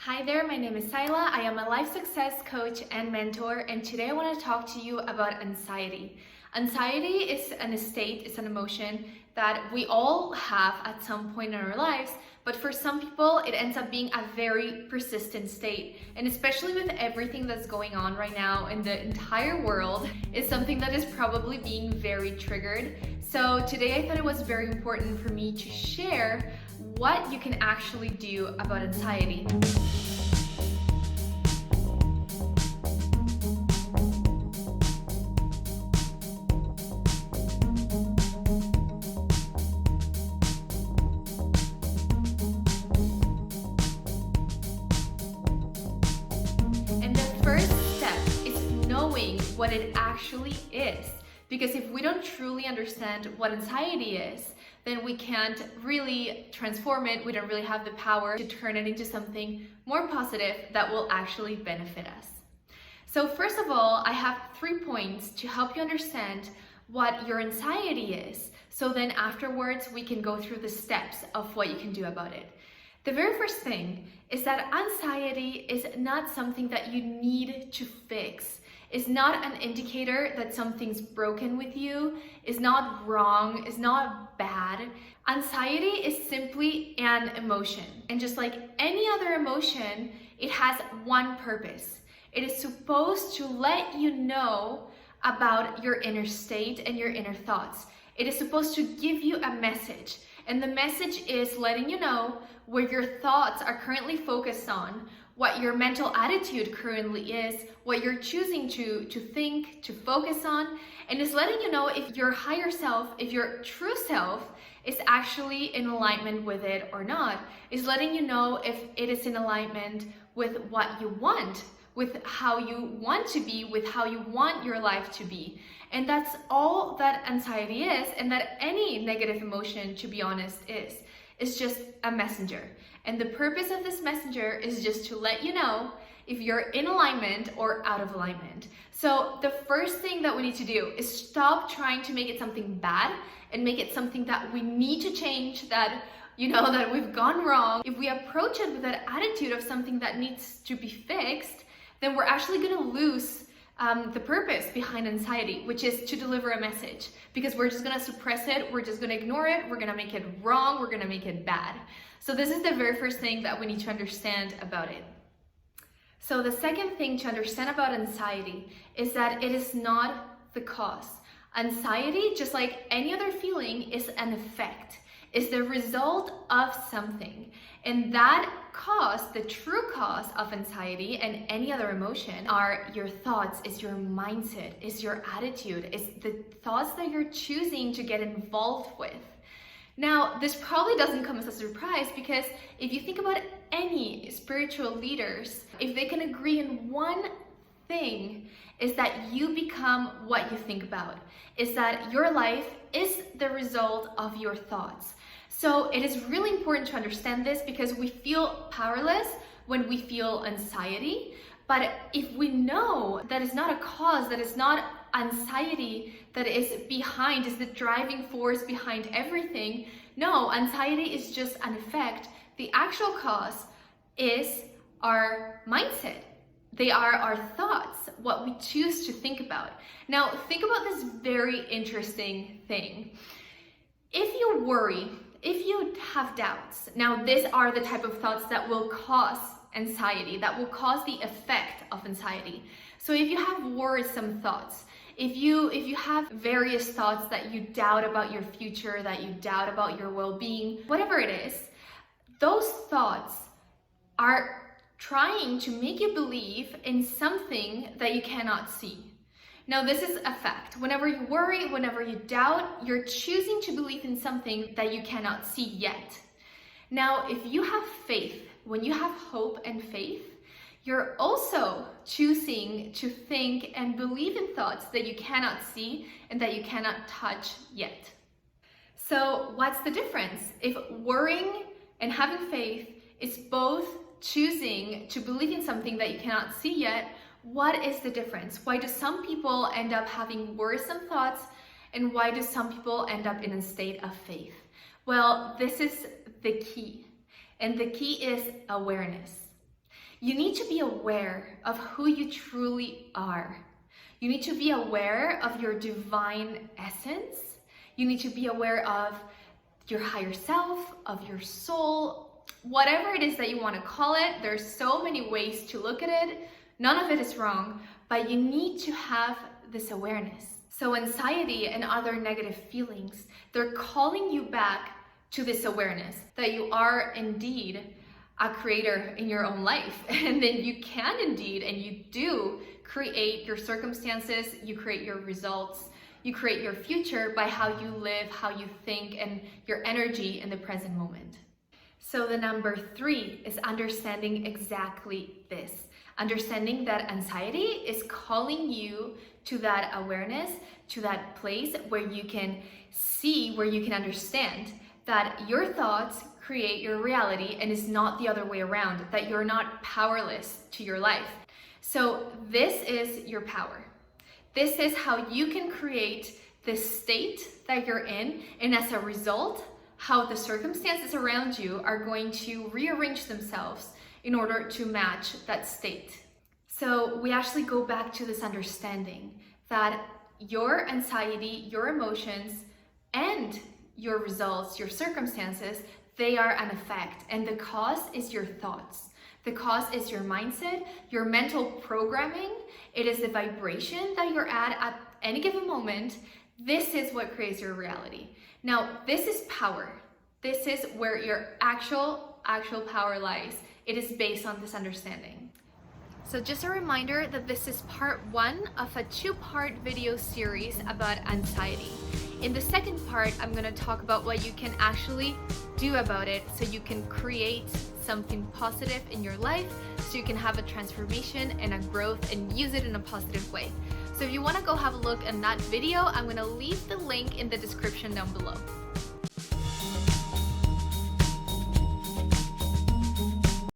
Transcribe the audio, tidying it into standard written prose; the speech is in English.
Hi there, my name is Ayla. I am a life success coach and mentor, and today I want to talk to you about anxiety. Anxiety is an state, it's an emotion that we all have at some point in our lives, but for some people it ends up being a very persistent state. And especially with everything that's going on right now in the entire world, it's something that is probably being very triggered. So today I thought it was very important for me to share what you can actually do about anxiety. And the first step is knowing what it actually is. Because if we don't truly understand what anxiety is, then we can't really transform it. We don't really have the power to turn it into something more positive that will actually benefit us. So first of all, I have 3 points to help you understand what your anxiety is. So then afterwards, we can go through the steps of what you can do about it. The very first thing is that anxiety is not something that you need to fix. It's not an indicator that something's broken with you, is not wrong, is not bad. Anxiety is simply an emotion. And just like any other emotion, it has one purpose. It is supposed to let you know about your inner state and your inner thoughts. It is supposed to give you a message. And the message is letting you know where your thoughts are currently focused on, what your mental attitude currently is, what you're choosing to think, to focus on, and it's letting you know if your higher self, if your true self is actually in alignment with it or not. It's letting you know if it is in alignment with what you want, with how you want to be, with how you want your life to be. And that's all that anxiety is, and that any negative emotion, to be honest, is. It's just a messenger. And the purpose of this messenger is just to let you know if you're in alignment or out of alignment. So the first thing that we need to do is stop trying to make it something bad and make it something that we need to change, that that we've gone wrong. If we approach it with that attitude of something that needs to be fixed, then we're actually going to lose the purpose behind anxiety, which is to deliver a message, because we're just going to suppress it, we're just going to ignore it, we're going to make it wrong, we're going to make it bad. So this is the very first thing that we need to understand about it. So the second thing to understand about anxiety is that it is not the cause. Anxiety, just like any other feeling, is an effect. Is the result of something. And that cause, the true cause of anxiety and any other emotion, are your thoughts, is your mindset, is your attitude, is the thoughts that you're choosing to get involved with. Now, this probably doesn't come as a surprise, because if you think about any spiritual leaders, if they can agree in one thing, is that you become what you think about, is that your life is the result of your thoughts. So it is really important to understand this, because we feel powerless when we feel anxiety. But if we know that it's not a cause, that it's not anxiety that is behind, is the driving force behind everything. No, anxiety is just an effect. The actual cause is our mindset. They are our thoughts, what we choose to think about. Now, think about this very interesting thing. If you worry, if you have doubts, now these are the type of thoughts that will cause anxiety, that will cause the effect of anxiety. So if you have worrisome thoughts, if you have various thoughts that you doubt about your future, that you doubt about your well-being, whatever it is, those thoughts are trying to make you believe in something that you cannot see. Now, this is a fact. Whenever you worry, whenever you doubt, you're choosing to believe in something that you cannot see yet. Now, if you have faith, when you have hope and faith, you're also choosing to think and believe in thoughts that you cannot see and that you cannot touch yet. So what's the difference? If worrying and having faith is both choosing to believe in something that you cannot see yet, what is the difference? Why do some people end up having worrisome thoughts, and why do some people end up in a state of faith? Well, this is the key. And the key is awareness. You need to be aware of who you truly are. You need to be aware of your divine essence. You need to be aware of your higher self, of your soul, whatever it is that you want to call it. There's so many ways to look at it. None of it is wrong, but you need to have this awareness. So anxiety and other negative feelings, they're calling you back to this awareness that you are indeed a creator in your own life. And then you can indeed, and you do create your circumstances, you create your results, you create your future by how you live, how you think, and your energy in the present moment. So the number 3 is understanding exactly this. Understanding that anxiety is calling you to that awareness, to that place where you can see, where you can understand that your thoughts create your reality and it's not the other way around, that you're not powerless to your life. So this is your power. This is how you can create the state that you're in, and as a result, how the circumstances around you are going to rearrange themselves in order to match that state. So we actually go back to this understanding that your anxiety, your emotions, and your results, your circumstances, they are an effect, and the cause is your thoughts. The cause is your mindset, your mental programming. It is the vibration that you're at any given moment. This is what creates your reality. Now, this is power. This is where your actual power lies. It is based on this understanding. So just a reminder that this is part 1 of a 2-part video series about anxiety. In the second part, I'm going to talk about what you can actually do about it so you can create something positive in your life, so you can have a transformation and a growth and use it in a positive way. So if you want to go have a look at that video, I'm going to leave the link in the description down below.